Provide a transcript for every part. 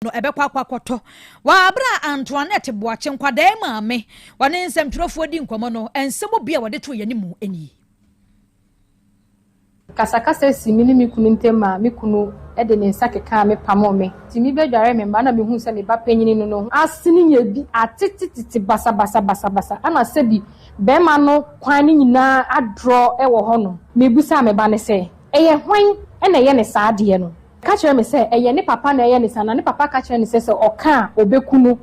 no ebekwa kwakoto wa abra Antoinette Boache nkwada maame wane nsem twrofo di nkomo no ensemo bia wode to yanimu eni kasakasa si mini mikunu ntema mikunu ede ne nsakeka me pamo me timi bedware me mba na me hu se me ba panyini no asini nya bi atitititi basa ana se bi be ma no kwan ni nyina adro e wo ho no mebusa me ba ne se eye hwan ena ye ne saade no ka kire me se eye ne papa na eye ne sana ne papa ka kire ne se oka obekunu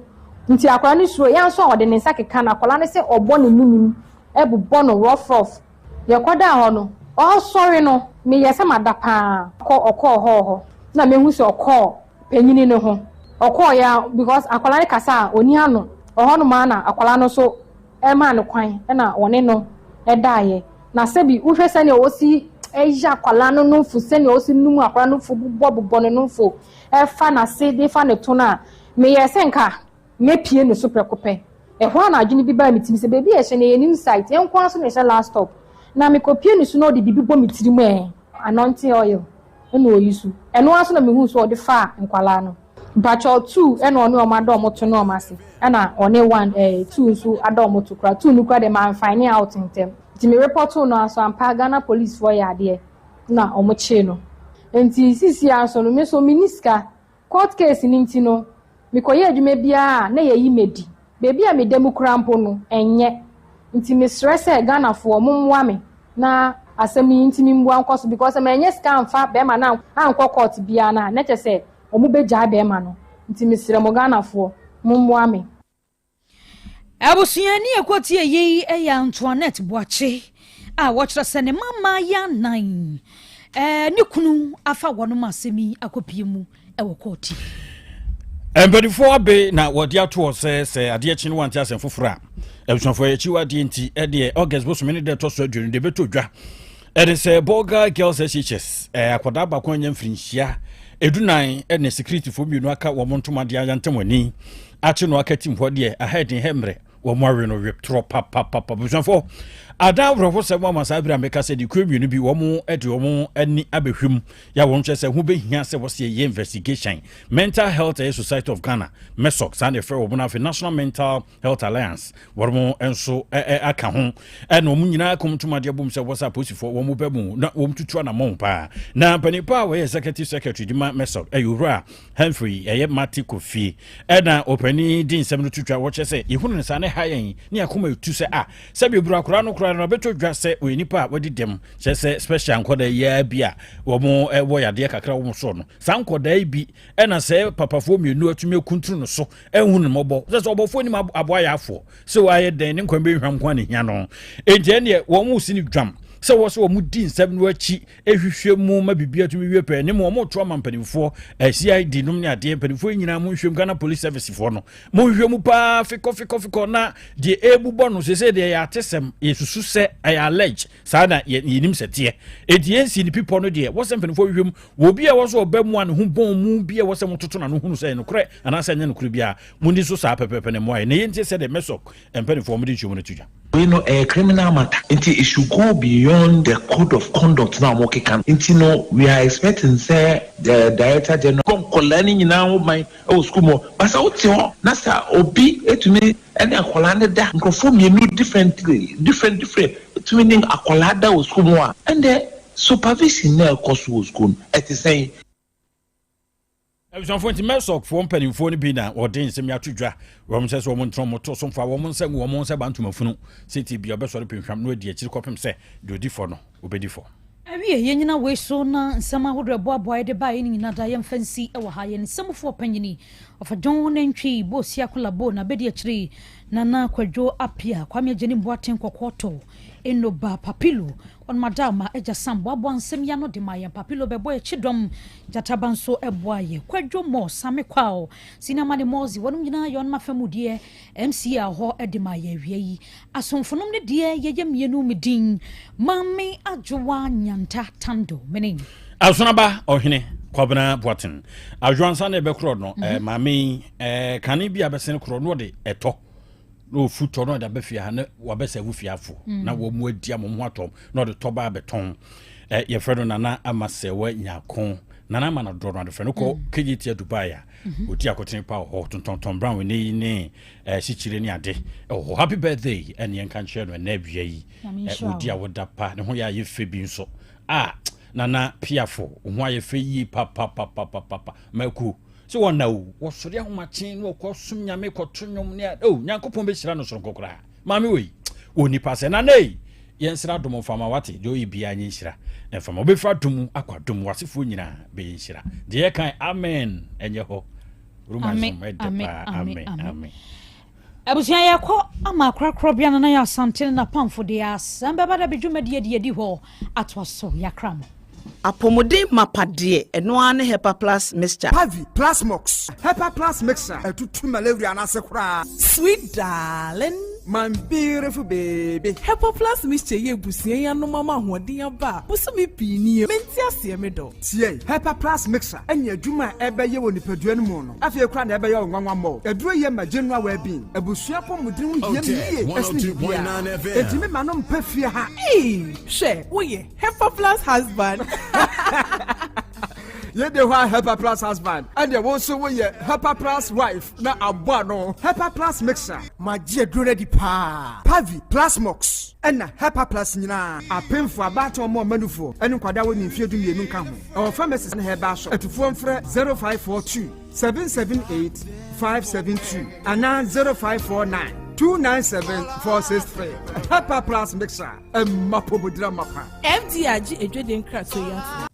nti akwara ne suro ya so ode ne nsakeka na akwara ne se obo ne ninim ebubo no rough yekoda ho no oh sorry no me yesa madapa ho na me hu se okọ penyini ne ho okọ ya because akwala ne kasa oni ano oho no ma na akwala no so e ma ne kwan na one no e daaye na sebi uhwe se ne osi eja akwala no no fu se ne osi numu akwala no fu bobbo no fu e fa na se de fa ne to na me yesa nka me pie no so prekope e ho na adwini bi ba mitimi se bebi e hye ne yenim site en kwa so ne hye last stop na me kopie ni so no de bibi bo mitiri mu anointing oil eno oyisu eno aso na me hu so de fa nkwala no bacho 2 eno one o ma do mo to no ma se na one 1 2 so ado mo to kra 2 nu kra de man find out intem ti me report no aso ampa Ghana police for ya de na omo che no enti sisi aso no me so miniska court case ni nti no me koye adwuma bia na yeyi medi bebi a me demu krampo no enye nti me stress Ghana for momwa me na asemi ntimi mbua nkoso because me enye scam fa be ma na ankọ court bia na na chese omu beja be ma no ntimi sire mo Ghana fo mbua me abusuani ekotie yi eya Antoinette Boache a wochra sene mama ya nan ne kunu afa wono masemi akopie mu ewo court Empedifo abe na wodi ato se ade achi no wanti asem fofora ebusunfo ya chiwa de nti ede August bosomene de to so adwunu de beto dwa ede se Boga Girls SHS akoda ba kwanya mfrinhia edunan ene security fo biunu aka wo montoma de ayantamani achi no aka tim ho de ahead in hemre wo mowe no rip tro papa busunfo ada wrofo se mo masabira meka se di kwbiunu bi wo mo ede wo mo ani abehwem ya wo nche se ho behia se wo se ye investigation mental health society of Ghana MESOC sane fe wo na National Mental Health Alliance wo mo enso aka ho ene wo nyina komtuma de bom se wo sa posifo wo mo bemu na wo mtutu na mo pa na panipa wo executive secretary di MESOC ayura Humphrey Mati Kofi ena opani din sem no tutwa wo che se ihunu ne sane hayen ne akoma etu se se be bura kura no na beto dwa se onipa wadi dem se special nkoda ya bia wo mo wo yade kakra wo so no san nkoda bi ena se papafo mienu atumi kuntru no so ehunu no mobo se obofo ni aboa ya afo se wa ye den ne nkwan be hwam kwa ne hia no enti ne wo mu sini dwam se wo so wo mu din nsem no achi ehwehwe mu ma bibia tumi wie pe ne mo to amampanifo CID num ne ade panifo nyina mu hwem Ghana Police Service fo no mo hwem mu pa fiko na de ebubo no se de ya tesem yesusu se ay allege sada yenim setie ediensi ni people no de wo se panifo hwem wo bia wo so obamu an hu bon mu bia wo se mototo na no hunu se no kre ana se nya no kre bia mu ndi so sa pepepe ne mo ay ne yenti se de MESOC panifo mo di hwem no tuja. We know a criminal matter. It should go beyond the code of conduct now. Okay, can we are expecting say the director general kolani now my school but so nasa obi etumi and akolane da microphone you different twinning akolada o school and the supervision na cost school at say Ebusun fonti MESOC fo mpanimfo ni bi na odin sem ya tudwa wo mse so mo ntron moto so mfa wo mo nse bantumafunu seti bi obesore penhwam no adi akiri kopem se de odifo no obedifo awie yenyina we so na nsama hodo boaboa de ba yin nyina da yem fancy e wo ha ye nsamfo panyini of John ntwi bo sia kola bo na bedi akiri na kwadwo apia kwame ageni boaten kokoto eno ba papilo on madama eja sambo abo nsem ya no de maye papilo bebo e chidom jatabanso eboa ye kwadwo mo same kwao sinama ne mozi wonum nyina yon mafamudie MC ho de maye wie yi asomfonum ne de ye mienu medin mami adwoa nyanta tando menin asonaba ohene kwabena boaten adwansa na ebekro no mami kane bia besen kro no de eto no futo no da befia na wabesa wufiafo na wo mu adia mo ho atom no de toba beton ye fredo nana amasewa nyakon nana ma na do no de no ko KGT Dubai a oti akotene pa ho tonton brown we ne sichire ni ade oh happy birthday and yen kan share no na bia yi odi a woda pa ne ho ya ye fe bi nso nana piafo ho aye fe yi pa maku so wona wo sori ahomachen no ko sum nyame ko tonwom ne nyankopon be hira no so kokora mame we oni pa se na nei yensira dum fama wate de oyi bia nyi hira enfama obefa dum akwadum wasefo nyina be hira de ye kan amen enye ho amen abusia yakọ ama Krobea na Yaw Asante na pamfo de Asem Beba Dabi dwumade de ho atwaso yakram apomode mapade eno ane Hepa Plus mixture Pavi Plus Mox Hepa Plus mixture etutu malaria na sekura sweet darling my beautiful baby Hepa Plus mixture ye busie ya no mama hoden aba busumi pini menti ase me do tie Hepa Plus mixture enya adwuma ebeye woni padua no mu no afie kura na ebeye onwanwa mo eduro ye ma general well being abusua pomodin wo ye mie esni bia etimi ma no mpafie ha she wo ye Hepa Plus husband ye de wa Hepa Plus husband and ye wo so wo ye Hepa Plus wife na abo no Hepa Plus mixer ma je duro di pa Pavi Plus Mox ena Hepa Plus nyina apemfo abato mo manufo enu kwada wo ni fie dumienu nka ho our pharmacy na heba so atufo mfre 0542 778 572 ana 0549 297-463 Hepa Plus mixer mapobodra mapa FDG edwede nkrato ya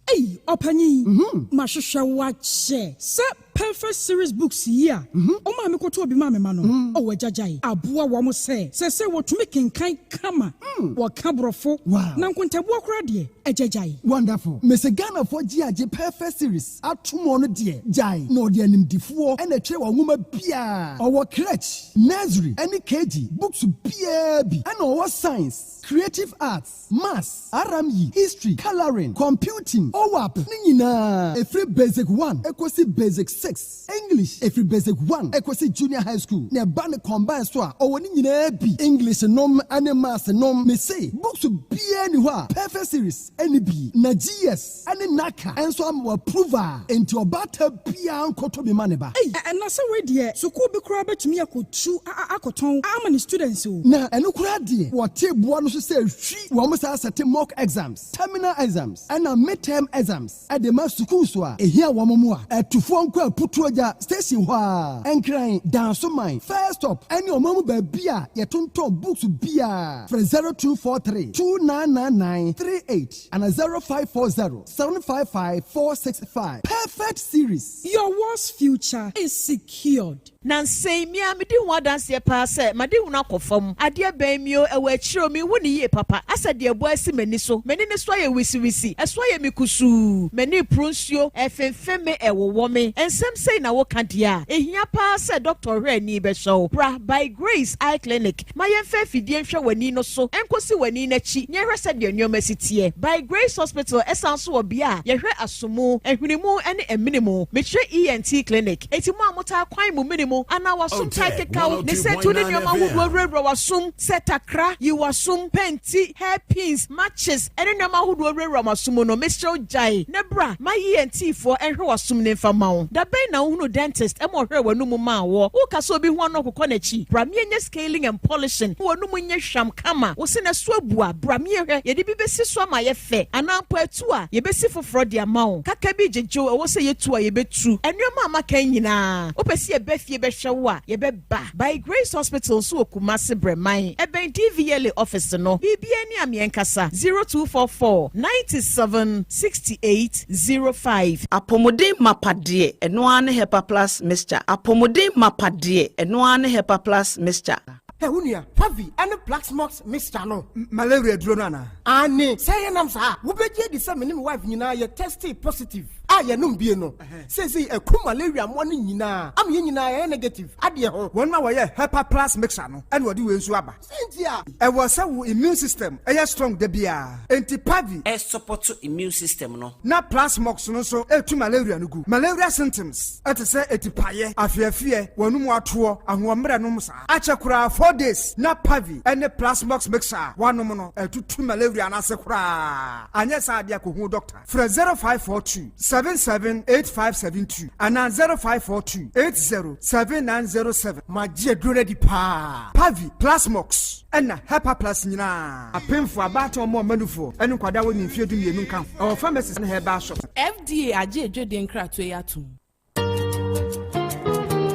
opanyi mahwehwe wache se perfect series books here o ma me koto obi ma me ma no o wajajai aboa wo mo se wotumi kenkan kama wo kabrofo na nkontabu okra de ajajai wonderful Mr. Ghana for GAG perfect series atomo no de jai no de animdifo e na twe wa nwoma bia o crèche nursery any KG books bia bi and o science creative arts maths RME history coloring computing OWAP ni nyina every basic 1 equals basic 6 English every basic 1 equals junior high school na ba ne combine so a o ni nyina bi English nom and maths nom me say books bia ni ho perfect series any bi na GS any naka enso am approval enti obata bia nkoto bi maneba na se we de school bi kura betumi akotu akoton amani students o na eno kura de what table no so say hwi wo mo sa set mock exams terminal exams and midterm exams at the mass school so a here wo mo a atufo nko aputuoja station ho a enkran danso mine first stop any omamu ba bia ye tonton books bia for 0243 299938 and 0540 755 465 perfect series. Your world's future is secured. Nansei mia me di ho adanse pa se ma di hu na kofam ade ban mio e wa chiro mi woni ye papa asa de ebo asi mani so mani ne so ye wisi eso ye mikusu mani prunsuo efemfeme e wowo me ensem sei na wo kadia ehia pa se doctor hwe ni be show bra by Grace Eye Clinic ma ye mfa fidie nhwe wani no so enkosi wani na chi nye hwe se de nyoma sitie by Grace Hospital esanso obia ye hwe asomu ehwinimu ene eminimu me hwe ENT Clinic etimo amota kwan mu minimu ana wasum taikeka ne se tu ne nyoma hudo wasum setakra you wasum penti hairpins matches ene nyoma hudo wasum no Mr. Jai ne bra ma ENT for enhwe wasum ne mfama wo da ben na hunu dentist e mo hwe wanum ma wo wo ka so bi ho no kokọ na chi bra me nye scaling and polishing wanum nye hwam kama wo se na so abua bra me hwe ye de bi besi so ma ye fe ana mpo atu a ye besi foforo de ama wo kaka bi jejo wo se ye tu a ye betu enwoma ma kan nyina wo pesi ye befie behwewa ye be ba by Grace Hospital so okumase breman eben DVL office no bibia ni amienkasa 0244 976805 apomode mapade eno ane Hepa Plus mixture apomode mapade eno ane Hepa Plus mixture Hunia, Pavi, and a Black Smokes mixture no malaria dronana. Ani, say nam sa, wo be je di say me wife nyina ye tested positive. Ya no bie no. Say a ku malaria mo ni nyina. Am ye nyina ye negative. Ade ho. Won ma wo ye Hepa Plus mixture no. And wo di we nsu aba. Sentia. E wo say wo immune system e strong de bia. Enti Pavi e support immune system no. Na Plus Mox no so e tu malaria no gu. Malaria symptoms. Et say etipaye, afiafie, wonu mu ato, ahomre no msa. Achakura 4 days na Pavi and Plus Mox mixer one no e tu malaria na se kura. Anya sa dia ko hu doctor. Fra 0542 778572 and 0542 807907. Magia dure di pa. Pavi Plasmox and Hepa Plus Nina. A pin for about or more manufo and Quada when you feel to me come. Our pharmacist and her bar shop. FDA aje Jordan Kratwe Yatu.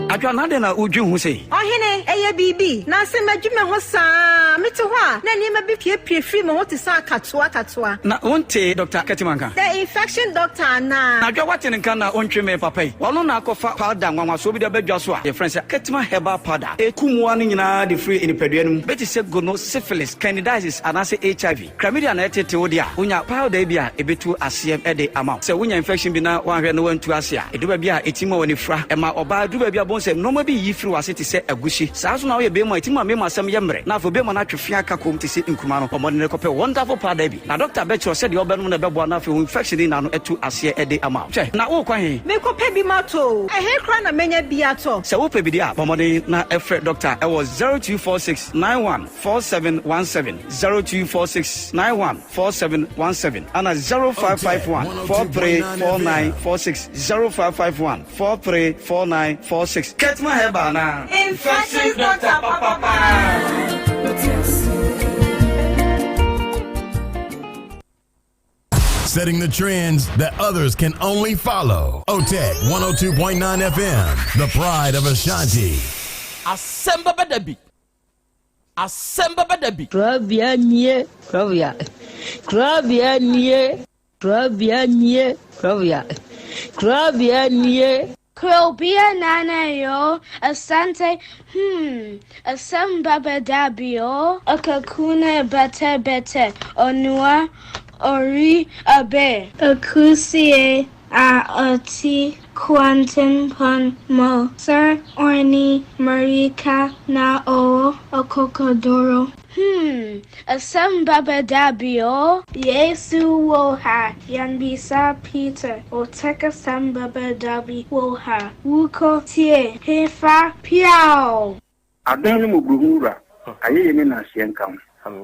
Adwa na de na odwu hu sei. Ohene eye bibi na se madwuma ho saa mete ho a na ni ma bi pie free mo wote sa katoa. Na onte Dr. Ketimanka. The infection doctor na. Adwa wate nka na ontwe me papai. Wono na akɔfa powder nwanwa so bi de badwa so a. Your friends Ketima herbal powder. Ekumwa no nyina de free in peduanum. Beti se gono syphilis, candidiasis and HIV. Chlamydia na etete wo dia. Unya powder bi a ebetu asem e de ama. Se unya infection bi na wanhwe no wantu ase a. Eduba bi a etima woni fra. Ema oba duba bi a no ma bi yi firi wase te se agushi saa so na wo ye be mo atima me masam ye mre na fo be mo na twefia ka kom te se nkuma no omo ne ko pe wonderful powder bi na doctor be che said the obenu na be bo na fe infection na no etu ase e de ama che na wo kwa he me ko pe bi mato he kra na menya bi ato se wo pe bi dia bomode na efre doctor e was 0246 914717 0246 914717 ana 0551 434946 0551 434946 Get my hair now. Infection Doctor Papa. Setting the trends that others can only follow. Otec 1029 FM, the pride of Ashanti. Asem Beba Dabi. Asem Beba Dabi. Krobea. Krobea nana yo, Asante, Asem Beba Dabi yo, Akakuna bete, Onua, Ori abe, Akusie, Oti, Quantum pon mo, Sir Orni, Marika na o, Okokodoro. Asem Beba Dabi yo, Yesu woha, Yanbisa Peter, Otec Asem Beba Dabi woha, Wuko tie, Hefa piao. Adonu mubuhura, aye ni na sienkam.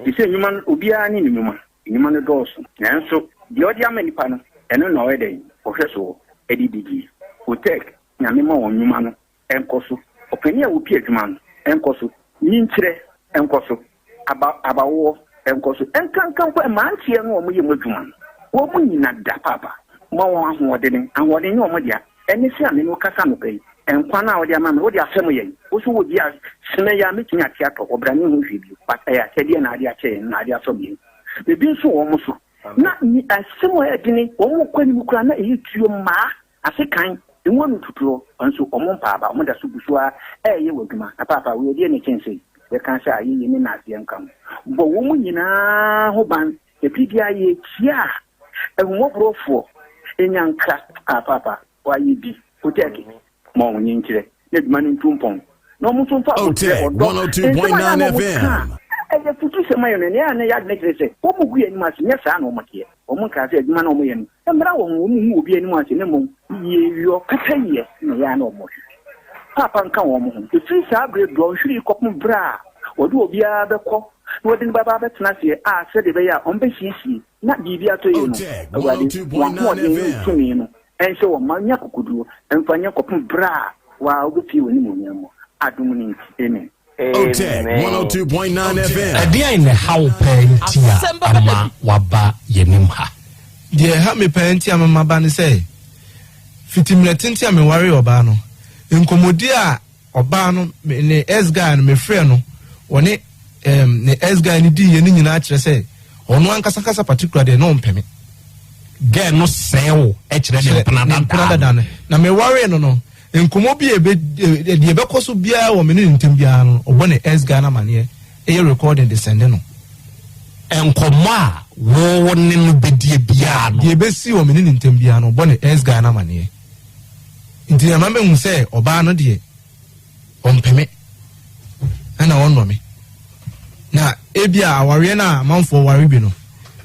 Ise nyuman obia ni nyuma, nyuma ne doso. Nanso, di odi amenipa no, eno na wede, ohweso, edidigi. Otec nyame ma nyuma no, enkoso. Openia wo pie adwuma no, enkoso. Nyinkyere, enkoso. Abawo enkoso enkankan kwa mantie no omo ye madwuma wo mu nyina da papa ma wo ahoɔden ahoɔden ne omo dia eni se ame no kasa no kai enkwa na wo dia ma me wo dia asɛm ye wo so wo dia sene ya metumi ate atɔ obra ne ho hwe bi pata ya sɛdeɛ na ade akyɛ na ade asɔ bi bebi nso wo mo so na ni asɛm wa adini wo mo kwani mu kura na eyi tuo ma asekan enwo no tuturo nso omo mpa aba omo da so busua ɛyɛ wadwuma na papa wo die ne kyense they can say ayi ni na asian kam bo wo mu nyina ho ban e bidia ye kia e mo brofo enyanka papa wa yi bi Otec mo wonyi nkire ne duma ni ntumpon no mo tumpa Otec 1029 FM e futu se mayo ne ya ne ya ne kire wo mu gu ani mase nya saa no mo kie wo mu ka se aduma na mo ye no e mra wo mu obi ani mase ne mo ye yo kata ye ne ya na mo papa nka wo mo ho free sabre do hwiri kopum bra odu obia bekọ no de baba betena se a se de be ya on be hihie na bibia to ye no awade wa ho de tumi no ense wo manya kokoduo emfanya kopum bra wa obi woni mo nyamo adum ni amen. Otec 102.9 FM. Adia in the how pentia ama waba yenim ha. Die ha me pentia mama ba ne say fitimletintia me ware oba no nkomodi a oba no ne S-guy no me frɛ no one ne S-guy ni di ye ni nyina kyerɛ sɛ ɔno ankasa particular de no mpɛme gɛ no sɛwo kyerɛ ne panada na me ware no nkomo bi ebe de ebekɔso bia wɔ me ne ntem bia no ɔbɔ ne S-guy na mane e recording de send no enkomo a wo ne no bedie bia no de ebesi wɔ me ne ntem bia no ɔbɔ ne S-guy na mane nti na mama hu sɛ ɔbaa no de ɔmpɛme ana ɔnɔ me na ebia aware na amanfo ware bi no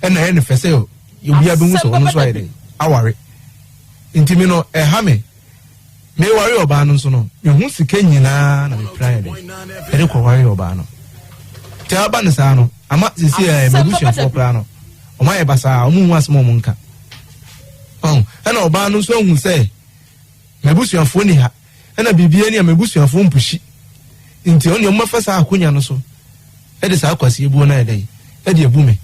ɛna ɛne fɛ sɛ obia bi hu sɛ ɔno so ayɛ de aware nti me no ɛha me ware ɔbaa no nso no me hu sika nyinaa na me pra de ɛde kɔ ware ɔbaa no te aba ne saa no ama sisi me bushefo pra no ɔma yɛ basa ɔmo hu asɛm ɔmo nka ɛna ɔbaa no nso ahu sɛ mabusuafoɔ ni ha ɛna bibia ni a mabusuafoɔ mpushi nti ɔne ɔmo fa saa akonya no so ɛde saa kwasi ebuo na ɛdɛ ɛde ebu me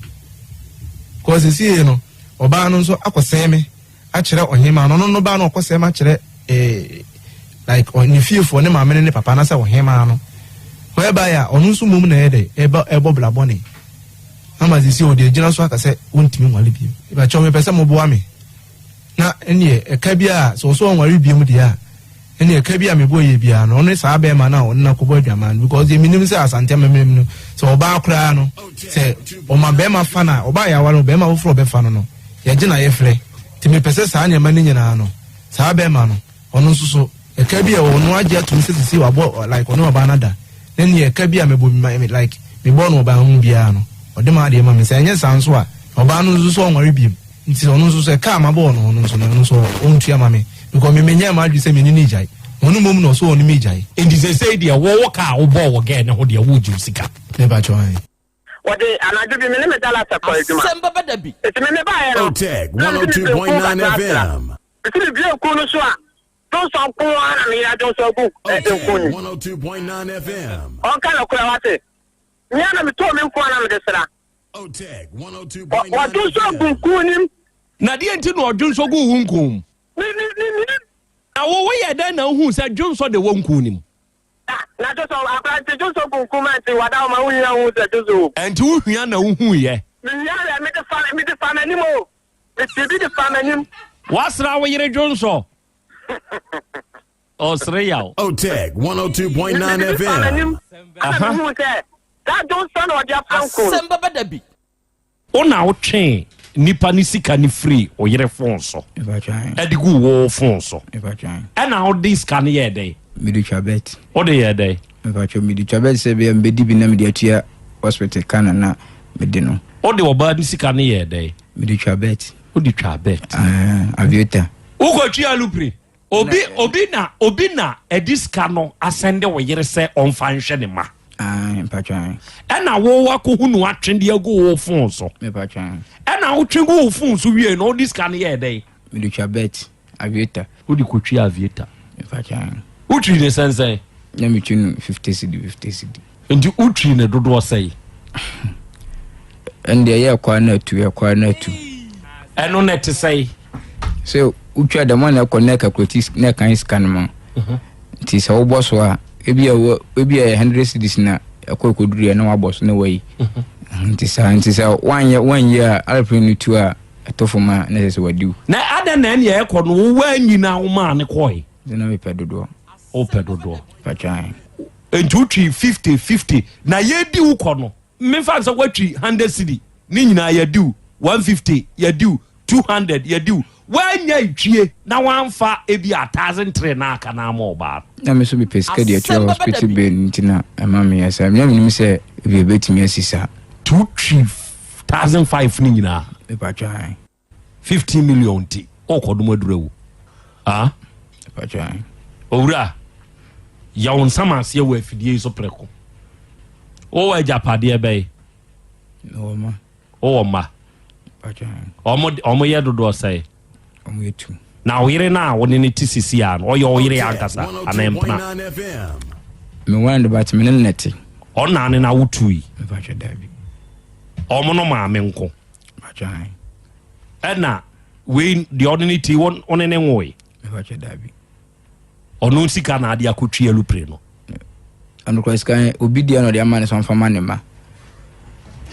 kɔse sie no ɔbaa no nso akɔsɛn me akyerɛ ɔhema no baa no ɔkɔsɛn me akyerɛ like ɔne fiefo ne maame ne papa na sɛ ɔhema no whereby a ɔno nso mom na ɛdɛ ɛbɔ blabɔne ama sisi ɔde gyina so aka sɛ wontimi nwale biem ba kyɛw me pɛ sɛ moboa me na ɛne ɛka bi a so so nwale biem de a ɛne ɛka bi a mebɔ yɛ bia no ɔno saa bɛma na ɔno na kɔbɔ adwama no because ye minim sɛ asante memem no sɛ ɔbaa koraa no sɛ ɔma bɛma fa na ɔbaa yɛ aware bɛma woforo bɛfa no yɛgye na yɛfrɛ nti mepɛ sɛ saa nneɛma no nyinaa no saa bɛma no ɔno nso so ɛka bi a ɔno agye atom sɛ sisi wabɔ like ɔno ɔbaa no da na ne ɛka bi a mebɔ like mebɔ no ɔbaa ho biara no ɔde ma adeɛ ma me sɛ ɛnyɛ saa nso a ɔbaa no nso so ɔnware biem nti ɔno nso sɛ kaa mabɔ ɔno ɔno nso no ɔno nso ɔntua ma me because me menyɛ ma adwe sɛ me ni gyae ɔno mom na ɔso ɔno me gyae enti sɛ deɛ wɔwɔ kaa wobɔ wɔ gɛ ne ho deɛ wogye sika ne ba kyɔn wɔde anadwo bi me ne medala sɛ kɔ adwuma Asem Beba Dabi eti me baayɛ no Otec 1029 FM eti ne bia ku no so a Johnson ko ana me ya Johnson ku ku ni 102.9 FM ɔnka na kura wate nya na me to me nko ana me de sra Otec 102.9 wa Johnson ku ni na deɛ nti na ɔdwonso gu hu nkum na wo yɛ dɛn na hu sɛ dwonso de wɔ nkum nim na Johnson abrante Johnson ku ma nti wada ma hu ya hu sɛ Johnson enti wo hua na wo hu yɛ me ya me de fa n'anim o me ti bi de fa n'anim wasra wo yere dwonso Osre yaw Otec 102.9 FM that Johnson or their Asem Beba Dabi ona wo twen nipa ni sika ni free o yere fon so edi gu wo fon so ɛna wo dis kan yɛ dɛ midi twabet o de yɛ dɛ mebacho midi twabet se be mbedi bi na midi atua hospital kana na medi no o de oba ni sika ni yɛ dɛ midi twabet o di twabet avieta o ko tua lupri obi na ediska no asende wo yere se onfa nhwe ne ma mpatwan ɛna wo wako hu no atwende agu wo fon so mpatwan ɛna wo twego wo fon so wie no diska ne yɛ dɛ midi twabet avieta o di ko tua avieta mpatwan o twi ne sense na mi twi no 50 cedi nti o twi ne dodo ɔsɛi ende yɛ kwa na tu ɛno na te sɛi so utwa da mana connect calculatis na kan scan ma nti sɛ wo boss a ebi a 100 cedis na akokoduru na wa boss na wai nti sɛ one year alpine tu a atofoma na sɛ wadiu na ada na ne yɛ kɔ no wo anyina wo ma ne kɔe na me pedodo o pedodo patwan nti utwi 50 na yɛdi wo kɔ no me fa sɛ watwi 100 cedi ne nyina yɛdi 150 yɛdi 200 yɛdi wanya itwie na wanfa ebi 1003 na aka na ma oba na me so be pesca dia to hospital bill ntina ama me yasa me nim se bi betimi asisa 2,500 ni nyina e pa twan 15 million ti okodum adurawu ah e pa twan owura ya won samase wa afidie so preko o wa japade be o ma pa twan omo ye dodo sai omuyetu na oyire na woni ne tisisi a no oyo oyire ankasa anempna me wand bat me nete ona ne na wutui me ba dabi omo no ma me nko ba jan na we the ordinary won one ne nwoi me ba dabi onu sika na ade akotwe alupre no anu kwa sika obi dia no de amane so mfama ne ma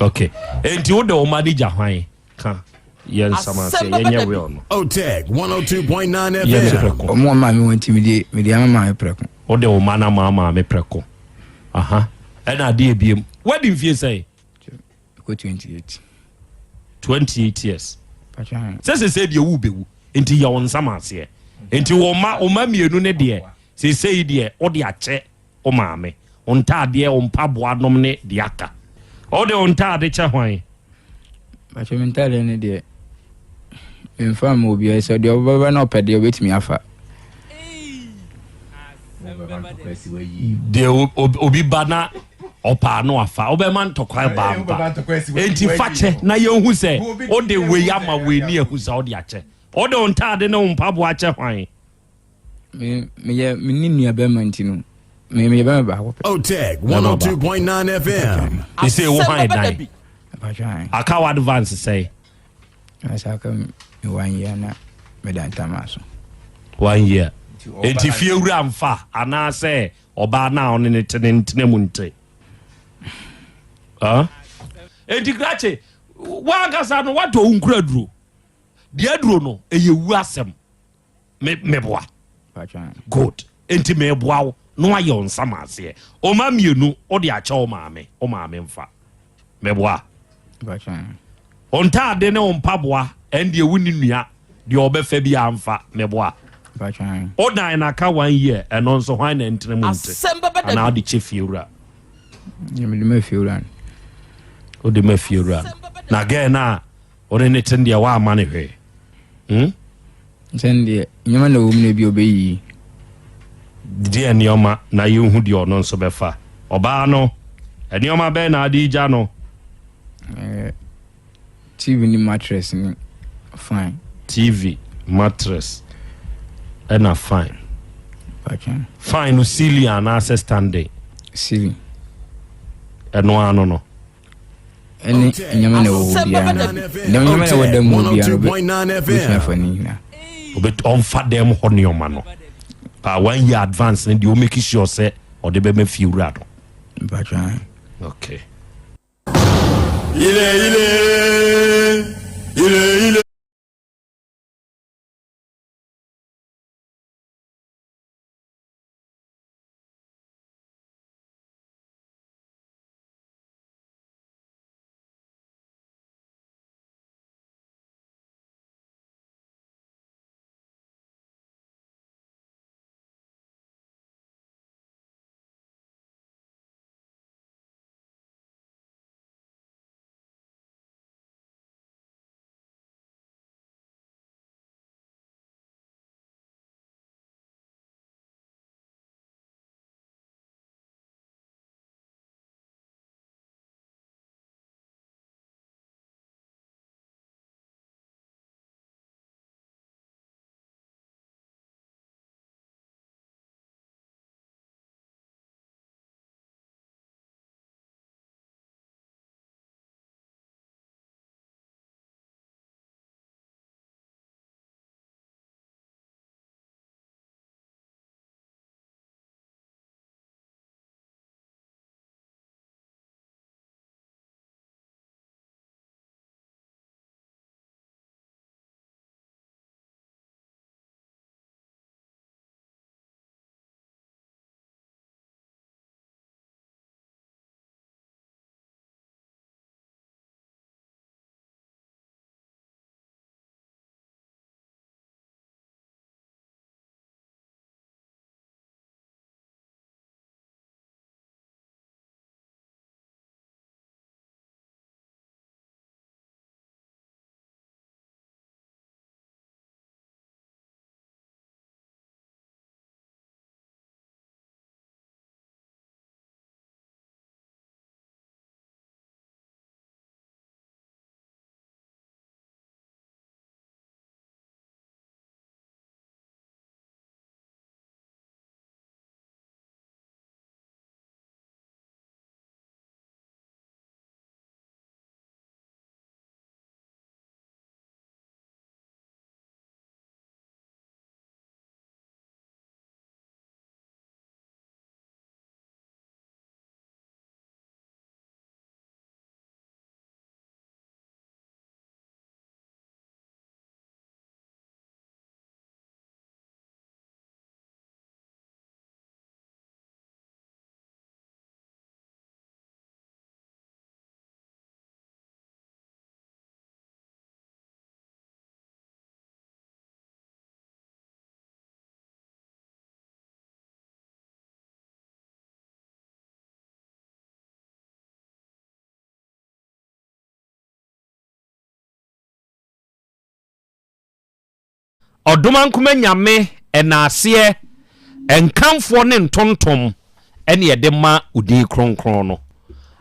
okay enti wo de o manager hwan ka yen samase yenye we ono Otec 102.9 FM omo ma me wanti me ama me preko o de o mana ma me preko aha na ade ebiem wedding fee say ko 28 years pachan se de wu bewu enti ya won samase enti wo ma mienu ne de se de o de ache o ma me on ta de o mpaboa nom ne de aka o de on ta de che hwan pachan mentale ne de infam obi ese de obaba na opede obetimi afa de obi bana opa no afa obema ntokwa bamba enti fache na ye hu se o de we ama we ni ehu se o de ache Ode ontade na umpabo ache hwan. Me ninu be mantino. Me be ba ko. Otec 1029 FM. You say wo hwan dan. Akawa advance say. Asa ka me 1 year na me dan tamaso. 1 year. Enti fie wura mfa ana say oba na one ne tene munte. Enti grache wa gasa no wato unkura duro. Dia duro no eyewu asem. Meboa. Good. Enti meboa no aye onsama ase. O ma mienu o de acha o maame mfa. Meboa. Onta de ne ompaboa and de wuni nua de obefa bi amfa meboa. O dan na ka 1 year and onso hwan na ntene munte. And how the chief fiura. Yemde me fiura. O de me fiura. Na ge na o ne tende wa amane hwe. Tende nyama na wo mne bi obeyi. Die nioma na yehu de ono nso befa. Oba no enioma be na adija no. TV ni mattress ni fine. TV mattress and fine. Fine no ceiling and access standing. Ceiling. No no. Any nyama na wo bia na. Nyama na wo dem wo bia no. 1029 FM. But on fat them honey no. 1 year advance and you make sure say or the baby feel rado. Okay. Ile. Oduma nkuma nyame enase enkamfo ne ntontom ene yede ma udi kronkron no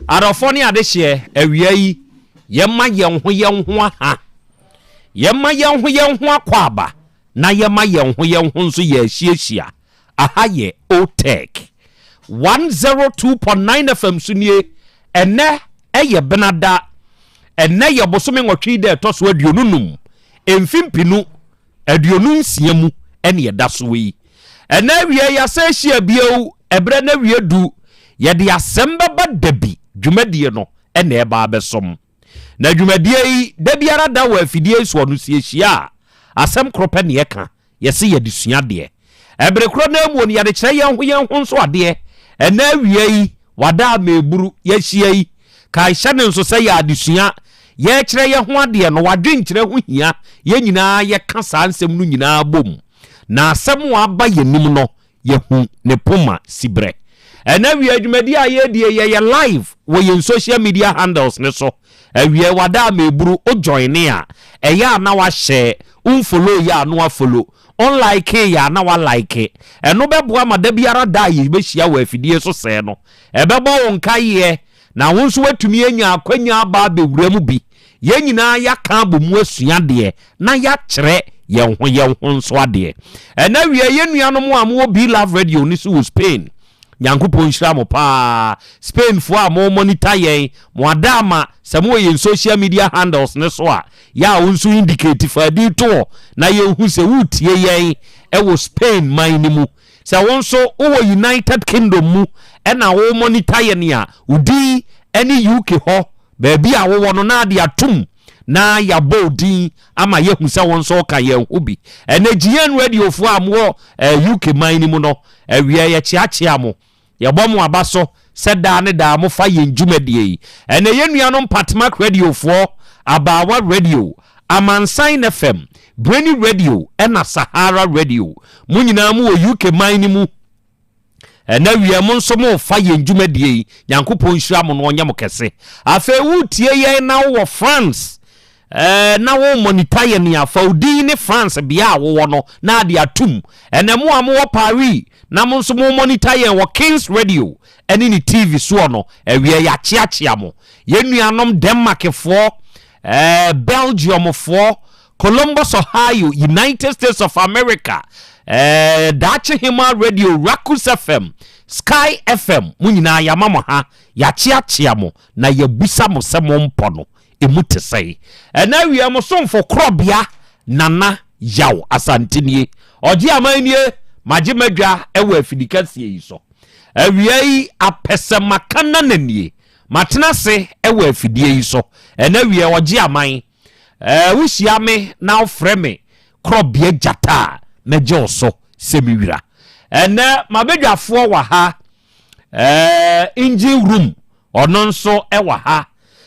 arofo ne adehye awia yi yemma yenho ha yɛma yɛn ho akwaba na yɛma yɛn ho nso yɛ ahyiahyia aha yɛ Otec 102.9 FM sunie ene ɛyɛ benada ene yɛ bosome nwɔtwe de ɛtɔ so aduonunum emfimpinu aduonun nsia mu ene yɛda so yi ene wie ya sɛ hyia bieu ɛbrɛ na wie du yɛde Asem Beba Dabi dwumadie no ene ɛba abɛsom na dwumadie yi da biara da wɔ afidie so no siehia asɛm kropɛ ne yɛka yɛse yɛde sua de ɛbrɛ kro na mu no yɛde kyerɛ yɛn ho nso ade ene wie yi wada meburu yɛhyia yi ka hyɛne nso sɛ yɛ adesua yɛkyerɛ yɛ ho ade no wadwenkyerɛ ho hia yɛ nyinaa yɛka saa nsɛm no nyinaa bom na asɛm wa aba yɛnim no yɛhu ne poma sibrɛ ɛna wie adwumadi a yɛdie yɛ live wɔ yɛn social media handles ne so awie wada meburu o join a ɛyɛ na wahyɛ unfollow ya no afollow unlike ya na wa like ɛno bɛboa ma da biara da yɛ bɛhyia wɔ afidie so sɛ no ɛbɛbɔ wo nkaeɛ na wo nso watumi anya akwanya aba bewura mu bi yɛn nyinaa yɛka bomu asua deɛ na yɛakyerɛ yɛn ho nso adeɛ ɛna wie yɛn nuanom a mo Be Love Radio ni so wɔ Spain nyankopɔn hyira mo pa Spain fo a mo monitor yɛn mo adama sɛ mo yɛn social media handles ne so a ya wo nso indicate fa di to na yɛn hu sɛ wotie yɛn ɛwɔ Spain man ni mu sɛ wo nso wo United Kingdom mu ɛna wo monitor yɛn a udi ɛne UK hɔ baabi a wo no na de atum na ya bodin ama yehu sɛ wo nso ka yɛn obi ɛna GN radio fo a mo UK man ni mu no awie yɛ kyeakyea mo yɛbɔ mo aba so sɛ daa ne daa mo fa yɛn dwumadie yi ɛna yɛn nuanom Patmark radio fo Abawa radio Amansan FM Brainy radio ɛna Sahara radio mo nyinaa mo wɔ UK man ni mu ɛna wie mo nso mo fa yɛn dwumadie yi nyankopɔn hyira mo no ɔnyɛ mo kɛse afei wotie yɛn na wɔ France na wo monitor yɛn ya faudi ne France bia wo no na de atum ɛna mo a mo wɔ Paris na mo nso mo monitor yɛn wɔ Kings radio ɛne ni TV so no awie ya kyeakyea mo yɛn nuanom Denmark fo Belgium fo Columbus Ohio United States of America Dachi Hima Radio Rakus FM Sky FM mo nyinaa ya mama ha ya kyeakyea mo na ya busa mo sɛ mo mpo no emu te sɛ ɛna wie mo somfo Krobea Nana Yaw Asante nie ɔgye amanie magye madwa ɛwɔ afidikasie yi so awie yi apɛsɛmaka nananie matena se ɛwɔ afidie yi so ɛna wie ɔgye aman wohyia me na ofrɛ me Krobea Jata na gye so semiwira ɛna mabedwafoɔ wɔ ha engine room ɔno nso ɛwɔ ha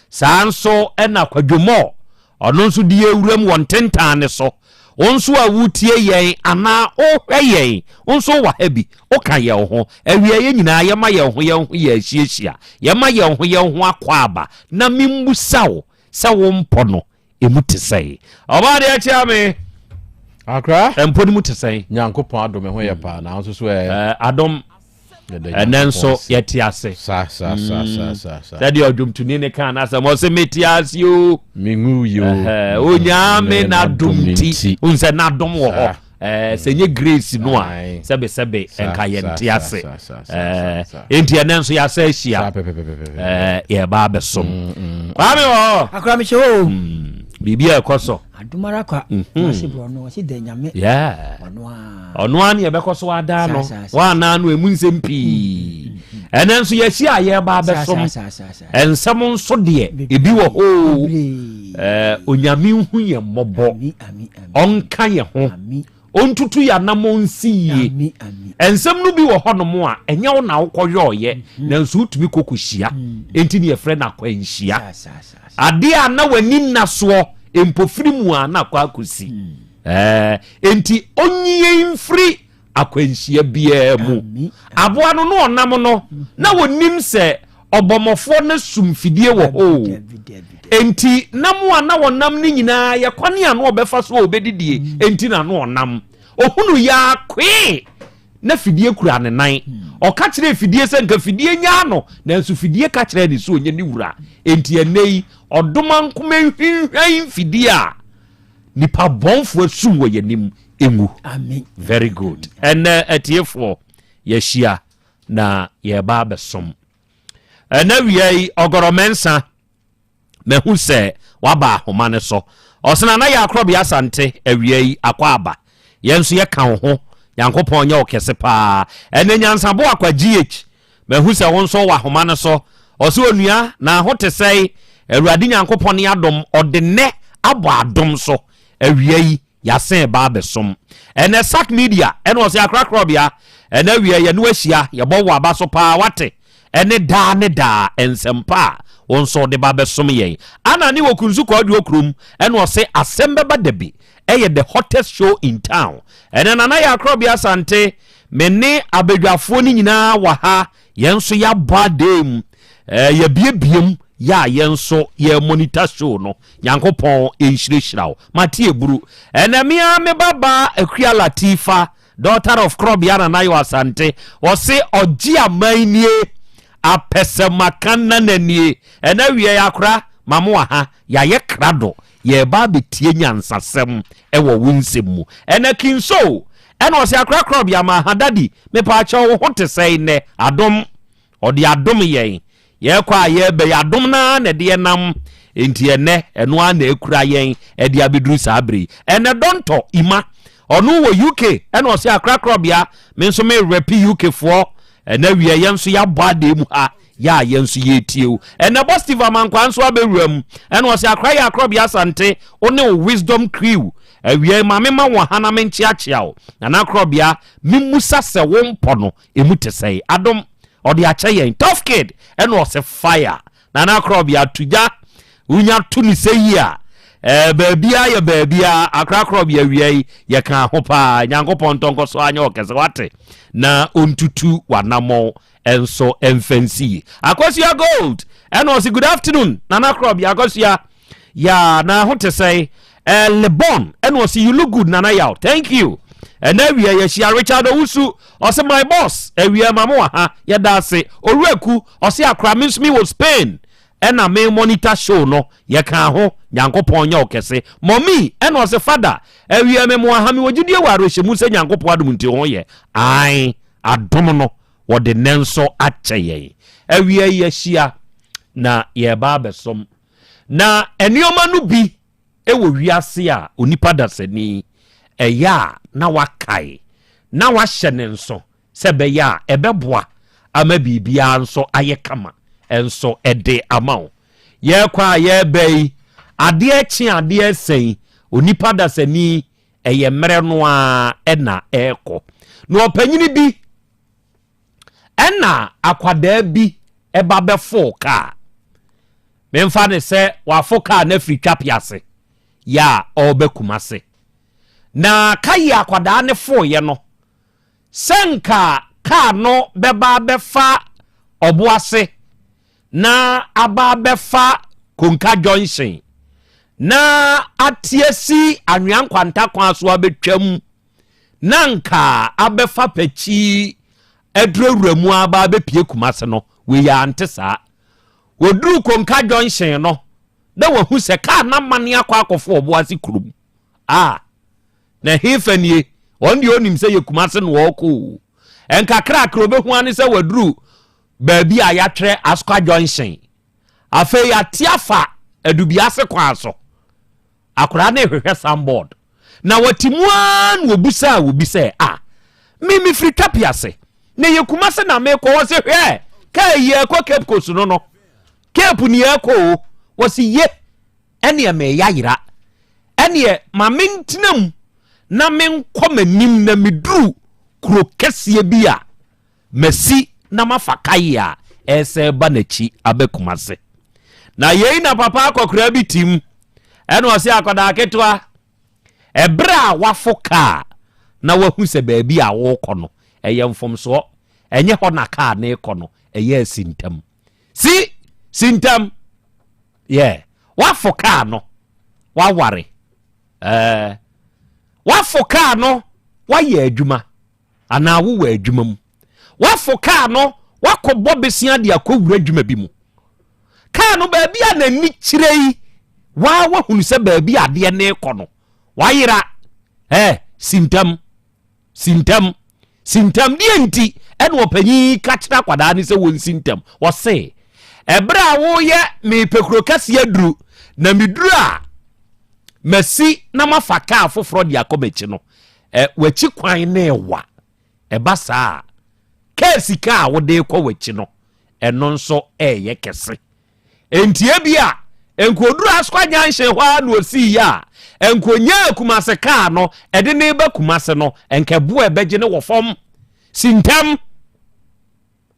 saa nso ɛna kwadwomo ɔno nso die ewuram wɔ ntentan ne so onso a wutie yɛn ana ohwɛ yɛn onso wɔ ha bi oka yɛn ho awie yɛn nyinaa yɛma yɛn ho yɛ ahyiahyia yɛma yɛn ho akɔ aba na mimbusaw sɛ wo mpo no emu te sɛ ɔba de akyia me akra empo ni mu te sɛ nyankopɔn adom ho yɛ pa na nso so adom ɛnɛ nso yɛte ase sa sɛdeɛ ɔdwomtoni ne ka no asɛ mɔ sɛ mɛte ase o mengu yo onyame n'adom ti wohu sɛ n'adom wɔ hɔ sɛ nyɛ grace no a sɛbesɛbe ɛnka yɛnte ase enti ɛnɛ nso yɛasɛ ahyia yɛba abɛsom kwame wɔ hɔ akora mehyɛ o biribi a ɛkɔ so adomara kwa wase bro no wase da nyame ɔno a ne yɛbɛkɔ so ada no waana no emu nsɛm pii ɛnɛ nso yɛhyia a yɛba abɛsom ɛnsɛm nso deɛ ebi wɔ hɔ onyame hu yɛ mmɔbɔ ɔnka yɛ ho ontutu ya na mo nsiye ensem no bi wo honom a enye wo na wokɔyɔɔyɛ na nso utumi kokohyia enti ne yɛfrɛ na akwanhyia ade a na wani nasoɔ empofiri mu a na akɔ akosi enti onyie mfiri akwanhyia biaa mu aboa no no ɔnam no na wonim sɛ ɔbɔmɔfoɔ na sumfidie wɔ hɔ enti namu a na wonam ni nyinaa ye kwane a no obefa so obedidie enti na no onam ohunu ya kwe na fidie kura ne nan oka kire fidie se nka fidie nya no na nso fidie ka kire ne so onye ni wura enti enei odoma nkoma hwehwan fidie a nipa bonfo sum wo yanim engu amen very good and atiefo yeshia na ye ba besom na wiei ogoromensa mehu se waba homa ne so osena na ya Krobea Asante awiei akwaba yenso ye kan ho yankopon nye okese pa ene nyansabo akwa GH mehu se wonso wa homa ne so oso onua na hote sei awurade nyankopon ne adom odene abo adom so awiei yasen ba besom ene sak media ene osi akra Krobea ene awiei ye no ahia ye bo wa ba so pa wate ene da ensempa wonso de ba besom ye ana ni wokunzu ko audio krum ene osi Asem Beba Dabi the hottest show in town ene nana ya Krobea Asante mene abedwafo ni nyina wa ha yenso ya badem ye biebiem ya yenso ye monitor show no yankopon enhirehirawo matie buru ene mia me baba akua Latifa daughter of Krobea na Yaw Asante wose ogi amanie apesemakana nanie ene wie yakora mamo ha ya ye krado ye ba betie nyansasem ewo wunsemu ene kinso ene wose akora Krobea ma hadadi me pa acha wo hote sei ne adom odi adom ye kwa ye be adom na de nam enti ene eno ana ekura yen e de abeduru sabri ene donto ima onu wo UK ene wose akora Krobea me nso me rep UK for ene wie yenso ya bade mu ha ya yenso ye tieu ene Steve Amankwa nso abewuram ene wose akora ya Krobea Asante one wisdom crew awie mamema wo hana menchiachiao na Krobea mimusa se wo mpono emutesei adom odi achayen tough kid ene wose fire na Krobea tuja unya tuni seyia baabia akra Krobea wie ye kan ho pa nyankopon tonko so anya okese wate na ontutu wanamo enso emfancy akosia gold and was good afternoon nana Krobea akosia ya na hote say lebon and was you look good nana yaw thank you and now we are share Richard Owusu or say my boss we are mamo ha ya da say oreku or say akra means me was Spain and a main monitor show no ye kan ho nyankopon nya okese mommy and was a father we are memo ha me wogidie waro hyemu se nyankopon adum nti ho ye ai adom no wo de nenso akyeye awie ye hia na ye ba besom na enioma no bi ewo wiase a onipa dasani eya na wakai na wahye nenso se be ya ebeboa ama bibia nso ayekama enso ede amawo ye kwa ye bei ade echi ade esen onipa dasani eye mere no a ena eko no opanyini bi ena akwada bi eba befo ka memfa ne se wafo ka na Afrika piase ya obekumase na kai akwada ne fo ye no senka ka no beba befa oboase na aba befa konka Johnson na atiesi anwan kwanta kwa so abetwam nanka abefa pachi edrewremu aba bepie kumase no we ya antesa woduru konka Johnson no da wahu se ka na mane akwa akofo oboase kurum na hefanie ondi onim se yekumase no woko enka kra Krobehu ane se waduru baabi a yatre Askwa Johnson afa ya tiafa adubiase kwa so akora na ehwehwe sandboard na watimuan wobusa wobise mi free tapiase na yekumase na meko wo se hwe ka ye kwa Cape Coast no Cape ni eko wo se ye ene me yayira ene ma mentinam na menkomanim na meduru kuro kese bia masi na mafakaya ese banachi abekumase na yei na papa akokra bi tim ene o se akoda ketwa ebra wafoka na wahu se baabi a wo kono eye mfomso enye ho na ka na ekono eye sintam sintam wafoka no waware wafoka no waye adwuma ana wo wa adwuma mu wafoka no wakobɔ besia de akowura adwuma bi mu ka no baabi a nani kirei wahunu se baabi ade ne ekono wayira sintam dienti ene opanyi ka kira kwada ni se won sintam wo se ebra wo ye me pekuro kase aduru na miduru a masi na mafaka afoforo dia komechi no wachi kwan na ewa eba saa kesi ka wo de kwa wachi no eno nso ye kese entie bia enkoduru askwanya nhye hwa na osi ya enkonya kumase ka no ede ne ba kumase no enkebo ebeje ne wo fom sintam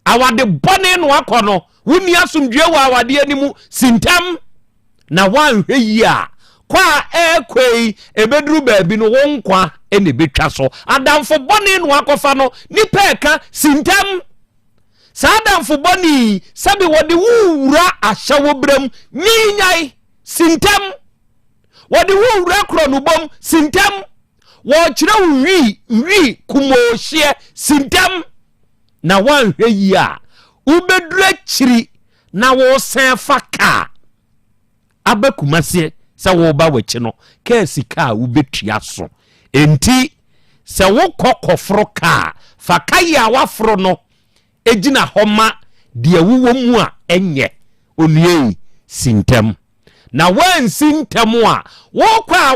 awade bone no akono wuni asumdwe wa awade animu sintam na wanhwe yi a kwa ekwei ebeduru baabi no wonkwa ene betwa so adamfo bone no akofa no nipa eka sintam sadamfo bone sabi wode wura ahyawo bram nyinyai sintam wode wura kro no bom sintam wo kire wi kumohye sintam na wanhwe yi a ubeduru akiri na wo sen faka abakumase sa wo ba wachi no ka sika ubetua so enti se wo kokofro ka faka ya wafro no ejina homa de wuwo mu a enye onue sintam na wan sintam a wo kwa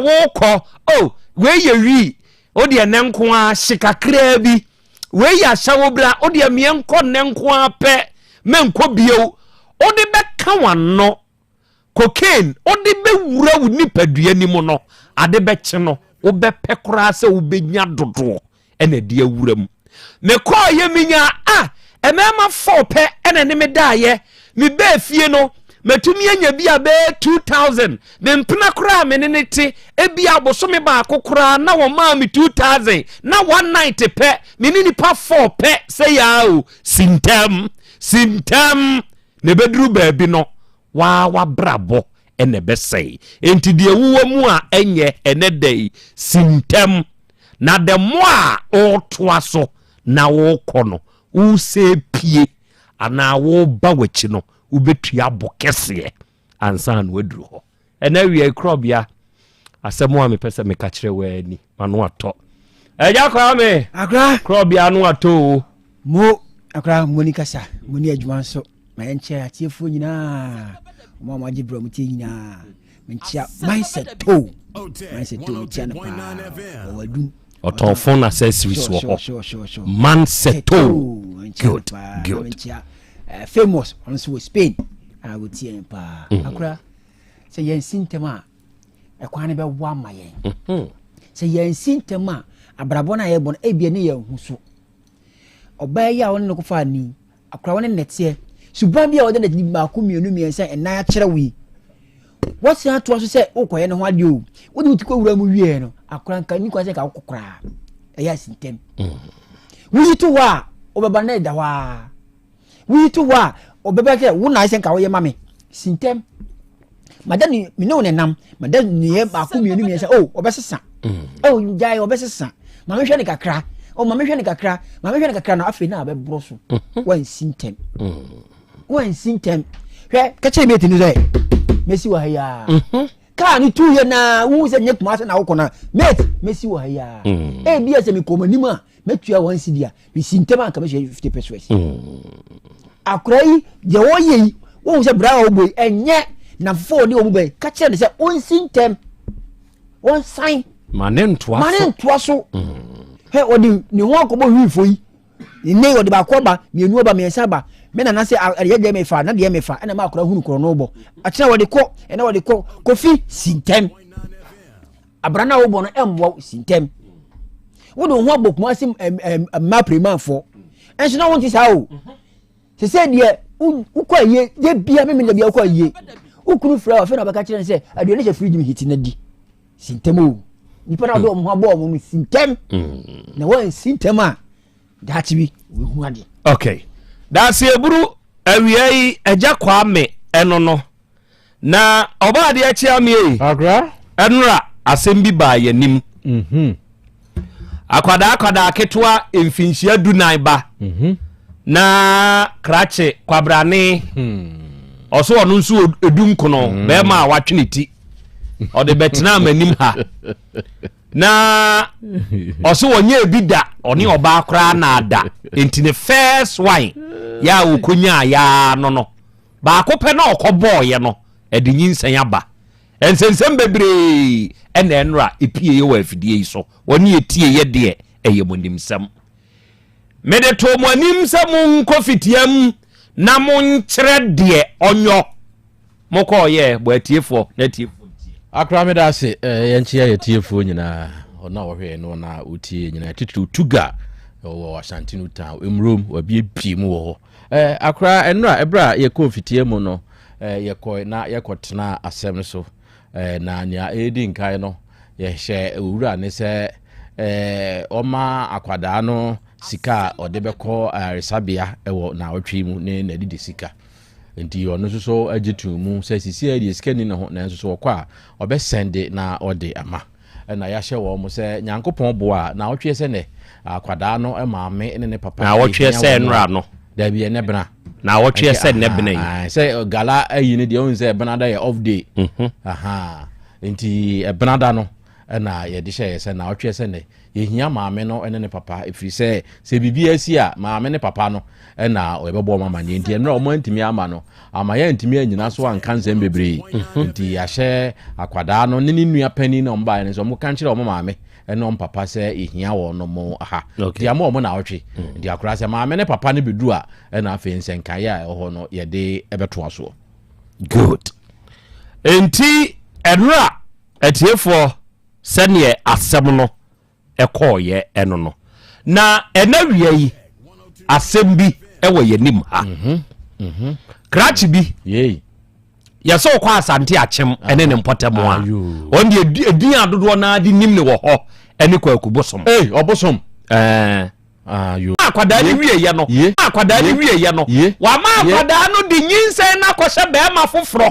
we ye wi odi enenko a shikakra bi we ya shawo bra odi amienko nenko a pe menko bio odi beka wanno cocaine odi be wura wu nipadua ni mu no ade beche no wo be pekora se wo benya dodo ene de awura mu me ko ye minya emema fope ene ne me daye me be fie no metumi anya bia be 2000 me mpena kora me ne te ebia boso me ba akokora na wo ma me 2000 na 190 pe me ni nipa 4 pe se ya o sintam ne bedru baabi no wa brabo ene besei enti de wuwo mu a enye ene dei sintam na de mo a otoa so na wo kono wo se pie ana wo ba wachi no ubetua bokese ansan waduru ho ena wi Krobea asemo a mepese me ka kire wani mano ato eja kwa me akra Krobea no ato mo akra moni kasa moni adwuma so ma enche atiefo nyina mo ma gibra mutie nyina menchia mindset to chana pa wadum Otofon accessories wo man seto good famous also Spain I would see him pa akura say yen sintema e kwane be wa ma yen say yen sintema abrabo na ye bon e bia ne ye huso oba ya won no ko fa ni akura won nete suban bia won na di ba ko mienu miensa enan a kire wi what's that to say okoye ne ho ade o wo di utiko wura mu wie no akura nka ni kwa say ka kokora e ya sintem wi to wa obeba na da wa wi to wa obeba ke wo na say ka wo ye mame sintem madani mi no ne nam madani ye ba ko mienu miensa obesesa jai obesesa mame hwe ne kakra mame hwe ne kakra na afi na be broso wan sintem hwe ka che me tinu say Messi wa haya ka ni tu ye na wu se nye kuma se na wokona mate Messi wa haya bia se me komani a metua 1 cedi a me sintema ka me 50 pesos akrai je wo ye wo se bra wo boy enye na fo ni wo boy ka che ne se on sintem on sign manen toa so he odi ni ho akobo hwifo yi ni odi ba ko ba mienu oba miensa ba me na se ye de me fa na de me fa na ma akora hunu kro no bo akira wode ko ena wode ko kofi sintem abrana wo bo no emwo sintem wo do ho abokum asim ma prema fo enso na won ti sa o se de ukọ ye bia me de bia ukọ ye ukunu fra fa na baka kire se aduane je fridge mi hiti na di sintem o nipa na do mo abo mo sintem na won sintem a dachi bi we hu ade okay that's eburu awiai eja kwame eno no na oba de achi ame agra enra Asem Beba yanim akwada ketwa emfinhia dunan ba na krache kwabrane oso onu nso edum kono be ma watweneti ɔde bɛtena amanim ha na ɔso wɔnyɛ bi da ɔne ɔbaa koraa na ada enti ne first wine ya wokonya ya no baako pɛ na ɔkɔbɔɔyɛ no ɛde nyinsɛn aba ɛnsɛnsɛm bebree ɛna ɛnora epie yɛ wɔ afidie yi so wɔne etie yɛ deɛ ɛyɛ monimsɛm mede to mo anim sɛ mo nkɔ fitiam na mo nkyerɛ deɛ ɔnyɔ mo kɔɔyɛ bɔ atiefo na atiefo akra me da se yɛnkyia yɛ tiefo nyinaa ɔna wɔhwɛ no na utie nyinaa titiri tuga wɔ Asante no town emrom wabie pie mu wɔ hɔ akra ɛnura ɛbra yɛkɔ fitie mu no yɛkɔ na yɛkɔtena asɛm no so na nya edi nkan no yɛhyɛ owura ne sɛ ɔma akwadaa no sika ɔde bɛkɔ resabea ɛwɔ na ɔtwe mu ne na didi sika nti ɔno nso so agye tu mu sɛ sisi ɛde sika ni ne ho na nso so ɔkɔ a ɔbɛsɛnde na ɔde ama ɛna yɛahyɛ wɔ mo sɛ nyankopɔn boa na ɔtwe sɛ ne akwadaa no maame ne papa na ɔtwe sɛ nra no da bi ne bena na ɔtwe sɛ ne bena yi sɛ gala ayi ne deɛ ɔn sɛ bena da yɛ off day nti bena da no ɛna yɛde hyɛ sɛ na ɔtwe sɛ ne yɛhia maame no ne papa ɛfiri sɛ bibi asi a maame ne papa no ɛna ɔbɛbɔ mama ne nti ɛnra ɔmo ntimi ama no ama yɛ ntimi anyina so anka nsɛm bebree nti yɛahyɛ akwadaa no ne nua pani na ɔmo bae ne so ɔmo ka nkyerɛ ɔmo maame ɛna ɔmo papa sɛ ehia wɔ no mo aha nti ama ɔmo na ɔtwe nti akora sɛ maame ne papa ne bedu a ɛna afei nsɛnkaeɛ a ɛwɔ no yɛde ɛbɛtoa so good enti ɛnra atiefoɔ sɛneɛ asɛm no ɛkɔɔyɛ ɛno no na ɛna wia yi asɛm bi ɛwɔ yɛnim ha krakye bi yɛsɛ wokɔ Asante akyem ɛne ne mpɔtam a ɔn deɛ ɛdin adodoɔ naa de nim ne wɔ hɔ ɛne kwaku bosom ɔbosom akwadaa ne wieyɛ no wama akwadaa no de nyinsɛn no akɔhyɛ bɛrima foforɔ